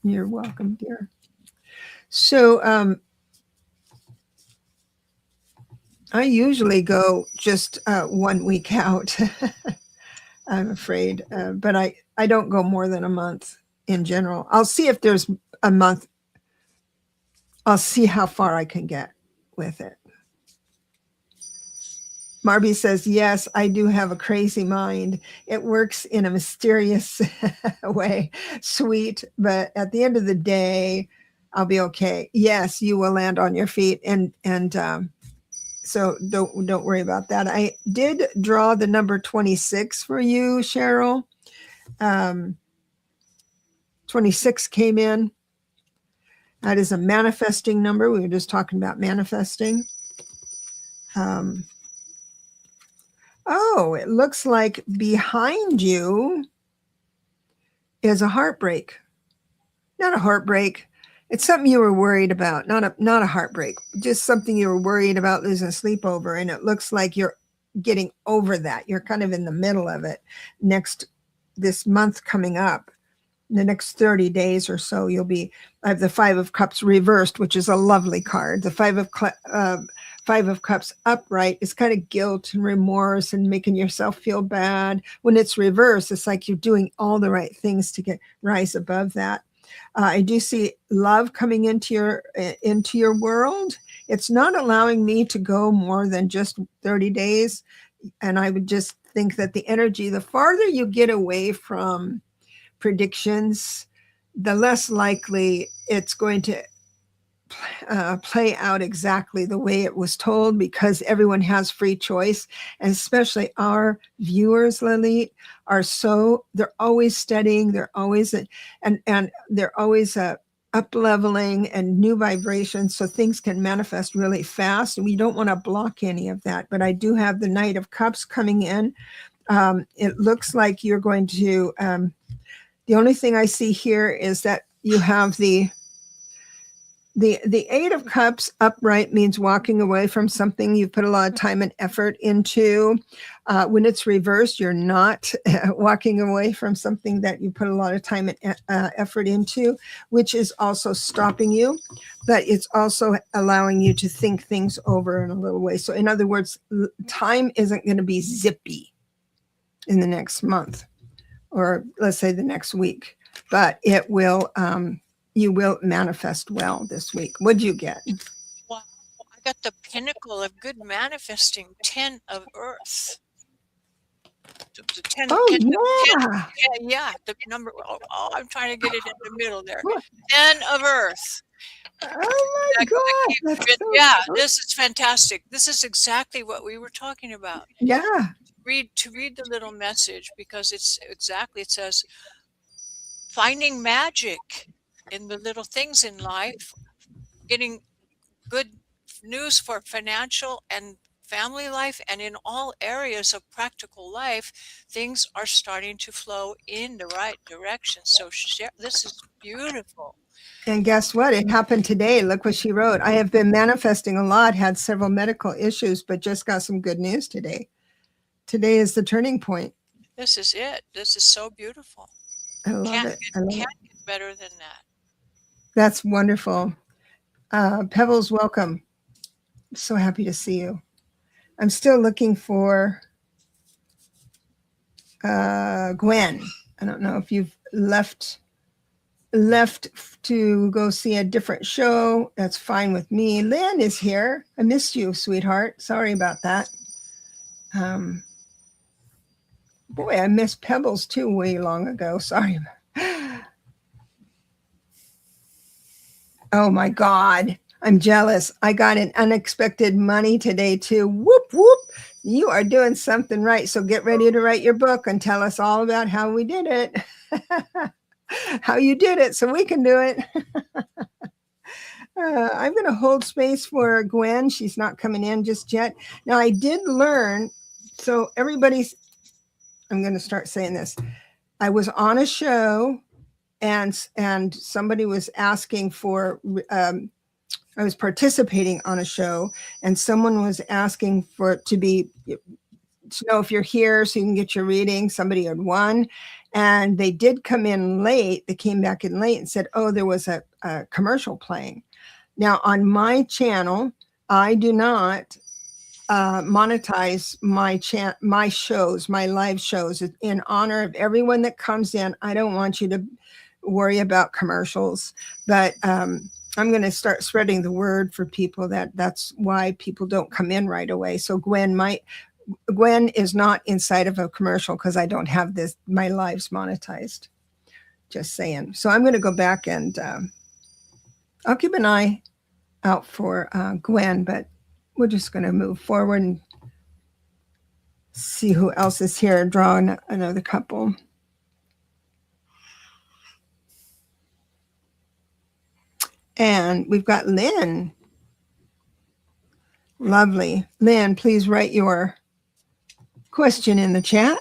You're welcome, dear. So I usually go just 1 week out, I'm afraid, but I don't go more than a month in general. I'll see if there's a month. I'll see how far I can get with it. Marby says, yes, I do have a crazy mind. It works in a mysterious way. Sweet, but at the end of the day, I'll be okay. Yes, you will land on your feet, and so don't worry about that. I did draw the number 26 for you, Cheryl. 26 came in. That is a manifesting number. We were just talking about manifesting. Oh, it looks like behind you is a heartbreak. Not a heartbreak. It's something you were worried about. Not a heartbreak. Just something you were worried about losing sleep over. And it looks like you're getting over that. You're kind of in the middle of it. This month coming up, the next 30 days or so, I have the 5 of Cups reversed, which is a lovely card. The 5 of Cups upright is kind of guilt and remorse and making yourself feel bad. When it's reversed, it's like you're doing all the right things to rise above that. I do see love coming into your world. It's not allowing me to go more than just 30 days. And I would just think that the energy, the farther you get away from predictions, the less likely it's going to play out exactly the way it was told, because everyone has free choice. And especially our viewers, Lalit, they're always studying, they're always, and they're always up leveling and new vibrations, so things can manifest really fast. And we don't want to block any of that. But I do have the Knight of Cups coming in. It looks like you're going to, the only thing I see here is that you have the Eight of Cups upright means walking away from something you've put a lot of time and effort into. When it's reversed, you're not walking away from something that you put a lot of time and effort into, which is also stopping you, but it's also allowing you to think things over in a little way. So in other words, time isn't going to be zippy in the next month, or let's say the next week, but it will, you will manifest well this week. What'd you get? Wow, I got the pinnacle of good manifesting, 10 of Earth. The 10, Oh, 10, yeah. 10, yeah, the number, I'm trying to get it in the middle there. 10 of Earth. Oh my God. Yeah, this is fantastic. This is exactly what we were talking about. Yeah. To read the little message, because it's exactly, it says, finding magic in the little things in life, getting good news for financial and family life, and in all areas of practical life, things are starting to flow in the right direction. So this is beautiful. And guess what? It happened today. Look what she wrote. I have been manifesting a lot, had several medical issues, but just got some good news today. Today is the turning point. This is it. This is so beautiful. I love it. Can't get better than that. That's wonderful. Pebbles, welcome. I'm so happy to see you. I'm still looking for Gwen. I don't know if you've left to go see a different show. That's fine with me. Lynn is here. I missed you, sweetheart. Sorry about that. Boy, I missed Pebbles too way long ago. Sorry. Oh my God. I'm jealous. I got an unexpected money today too. Whoop, whoop. You are doing something right. So get ready to write your book and tell us all about how we did it. How you did it so we can do it. I'm going to hold space for Gwen. She's not coming in just yet. Now, I did learn. So I'm going to start saying this. I was on a show and somebody was asking for, I was participating on a show, and someone was asking to know if you're here so you can get your reading. Somebody had won, and they did come in late. They came back in late and said, oh, there was a commercial playing. Now, on my channel, I do not monetize my shows, my live shows. In honor of everyone that comes in, I don't want you to worry about commercials, but I'm going to start spreading the word for people that's why people don't come in right away. So Gwen is not inside of a commercial because I don't have my lives monetized. Just saying. So I'm going to go back and I'll keep an eye out for Gwen, but we're just going to move forward and see who else is here. Draw another couple. And we've got Lynn. Lovely. Lynn, please write your question in the chat.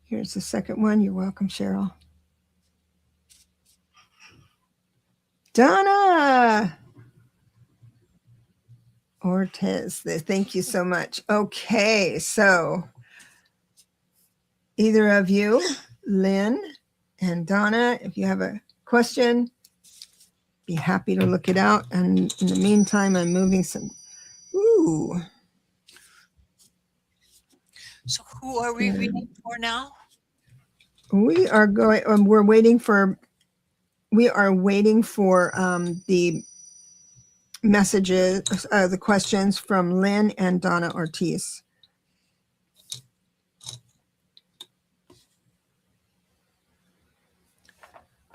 Here's the second one. You're welcome, Cheryl. Donna Ortiz, thank you so much. Okay, so either of you, Lynn and Donna, if you have a question, be happy to look it out. And in the meantime, I'm moving some. Ooh. So who are we reading for now? We are going. We're waiting for. We are waiting for the messages, the questions from Lynn and Donna Ortiz.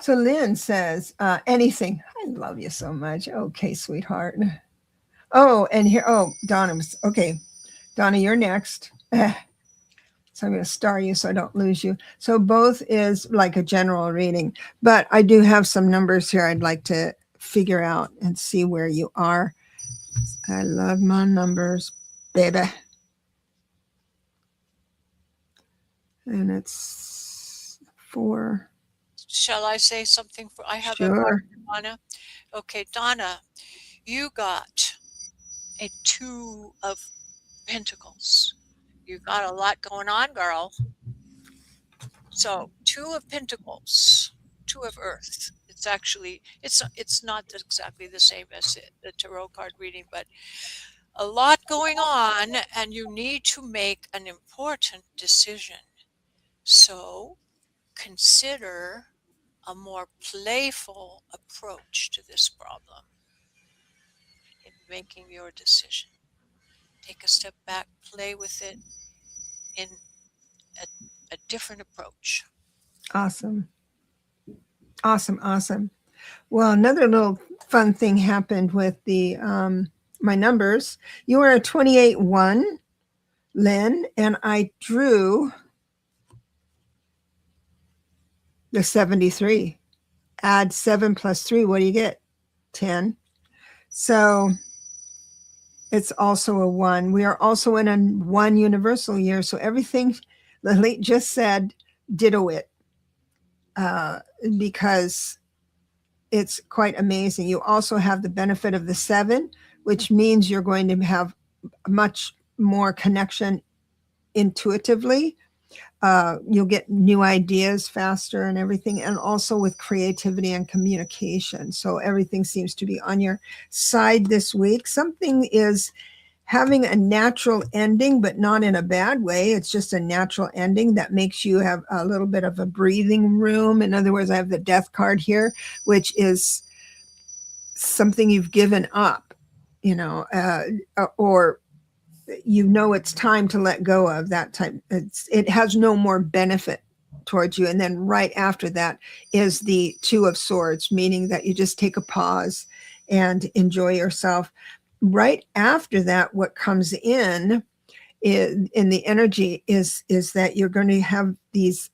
So Lynn says, anything. I love you so much. Okay, sweetheart. Oh, and here, oh, Donna was, okay. Donna, you're next. So I'm going to star you so I don't lose you. So both is like a general reading, but I do have some numbers here I'd like to figure out and see where you are. I love my numbers, baby. And it's 4. Shall I say something? I have a Sure. Donna. Okay, Donna, you got a 2 of Pentacles. You got a lot going on, girl. So 2 of Pentacles, 2 of Earth. It's actually, it's not exactly the same as the tarot card reading, but a lot going on, and you need to make an important decision. So consider a more playful approach to this problem in making your decision. Take a step back, play with it in a different approach. Awesome. Awesome. Awesome. Well, another little fun thing happened with the my numbers. You are a 28-1, Lynn, and I drew the 73. Add 7 plus 3. What do you get? 10. So it's also a 1. We are also in a 1 universal year. So everything Lalit just said, ditto it, because it's quite amazing. You also have the benefit of the 7, which means you're going to have much more connection intuitively. You'll get new ideas faster and everything, and also with creativity and communication. So everything seems to be on your side this week. Something is having a natural ending, but not in a bad way. It's just a natural ending that makes you have a little bit of a breathing room. In other words, I have the death card here, which is something you've given up, or it's time to let go of that type. It has no more benefit towards you. And then right after that is the 2 of Swords, meaning that you just take a pause and enjoy yourself. Right after that, what comes in the energy is that you're going to have these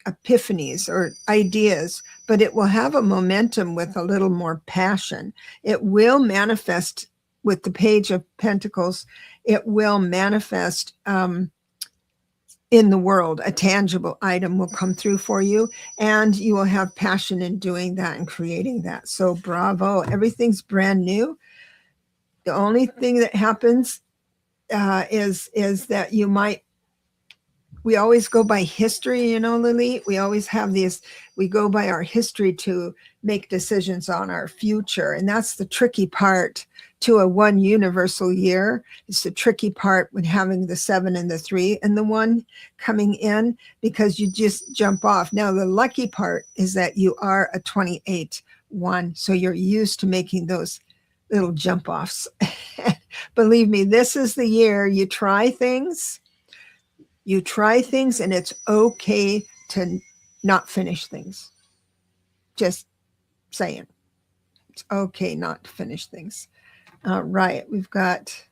epiphanies or ideas, but it will have a momentum with a little more passion. It will manifest with the Page of Pentacles. It will manifest in the world. A tangible item will come through for you, and you will have passion in doing that and creating that. So bravo. Everything's brand new. The only thing that happens is that we always go by history, Lily. We always have we go by our history to make decisions on our future. And that's the tricky part to a 1 universal year. It's the tricky part when having the 7 and the 3 and the 1 coming in, because you just jump off. Now, the lucky part is that you are a 28-1. So you're used to making those little jump offs. Believe me, this is the year you try things. You try things, and it's okay to not finish things. Just saying. It's okay not to finish things. All right. We've got.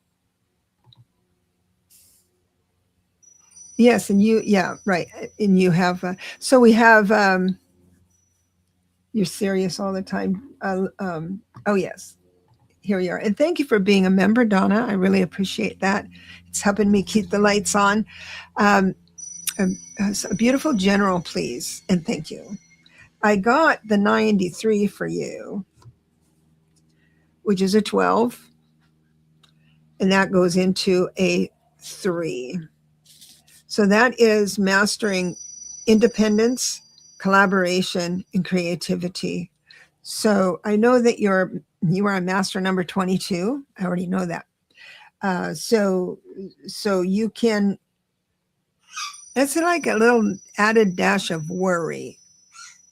Yes. And right. And you have, so we have, you're serious all the time. Oh, yes. Here we are. And thank you for being a member, Donna. I really appreciate that. It's helping me keep the lights on. A beautiful general, please. And thank you. I got the 93 for you, which is a 12. And that goes into a 3. So that is mastering independence, collaboration, and creativity. So I know that you are a master number 22. I already know that. So you can, it's like a little added dash of worry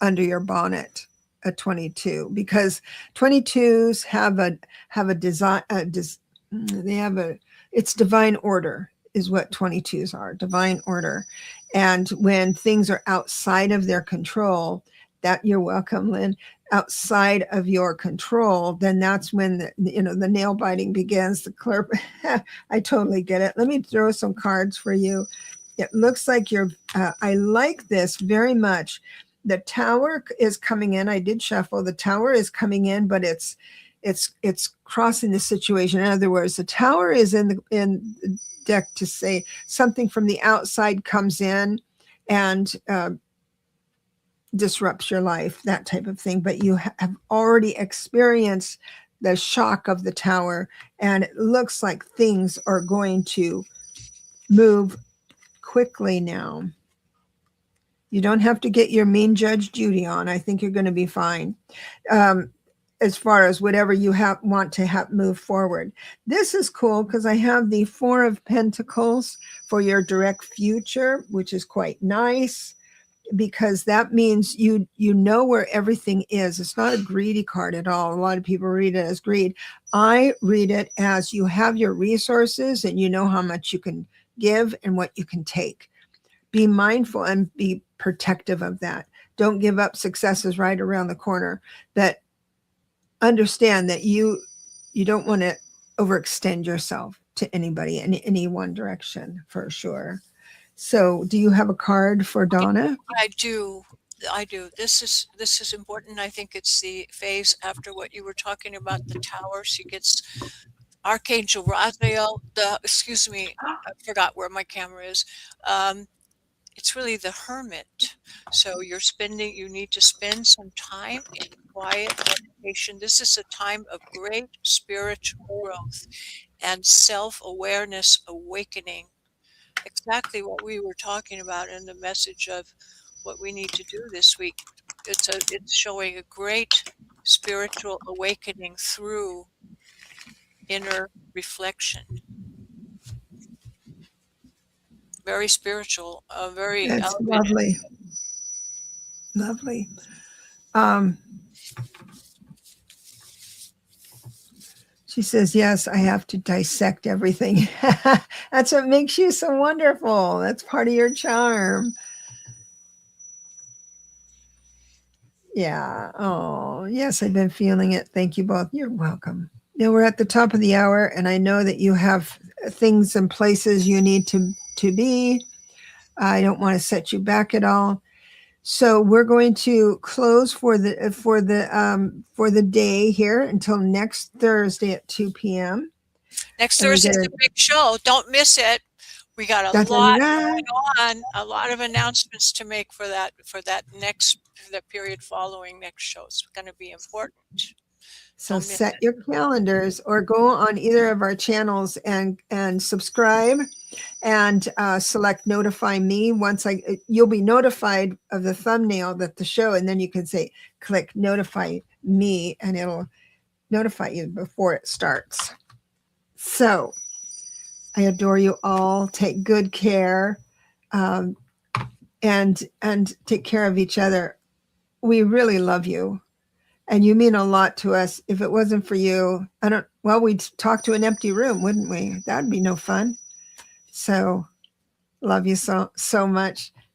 under your bonnet at 22, because 22s have a design, it's divine order is what 22s are, divine order. And when things are outside of their control, that you're welcome, Lynn, outside of your control, then that's when the nail biting begins. The clerk, I totally get it. Let me throw some cards for you. It looks like you're. I like this very much. The Tower is coming in. I did shuffle. The Tower is coming in, but it's crossing the situation. In other words, the Tower is in the deck to say something from the outside comes in and disrupts your life, that type of thing. But you have already experienced the shock of the Tower, and it looks like things are going to move quickly now. You don't have to get your mean Judge Judy on. I think you're going to be fine. As far as whatever you want to move forward. This is cool because I have the Four of Pentacles for your direct future, which is quite nice, because that means you know where everything is. It's not a greedy card at all. A lot of people read it as greed. I read it as you have your resources and you know how much you can give and what you can take. Be mindful and be protective of that. Don't give up. Success is right around the corner. That understand that you don't want to overextend yourself to anybody in any one direction, for sure. So do you have a card for Donna? I do. This is important. I think it's the phase after what you were talking about, the Tower. She gets Archangel Raphael. Excuse me, I forgot where my camera is. It's really the Hermit. So you need to spend some time in quiet meditation. This is a time of great spiritual growth and self-awareness awakening. Exactly what we were talking about in the message of what we need to do this week. It's showing a great spiritual awakening through inner reflection. Very spiritual, very That's elevated. lovely. She says, yes, I have to dissect everything. That's what makes you so wonderful. That's part of your charm. Yeah. Oh, yes, I've been feeling it. Thank you both. You're welcome. Now we're at the top of the hour, and I know that you have things and places you need to be. I don't want to set you back at all. So we're going to close for the day here until next Thursday at 2 p.m. Next Thursday is a big show. Don't miss it. We got a lot going on, a lot of announcements to make for that period following next show. It's going to be important. So set your calendars or go on either of our channels and subscribe and select notify me. You'll be notified of the thumbnail that the show, and then you can say click notify me and it'll notify you before it starts. So I adore you all. Take good care and take care of each other. We really love you. And you mean a lot to us. If it wasn't for you, we'd talk to an empty room, wouldn't we? That'd be no fun. So love you so much.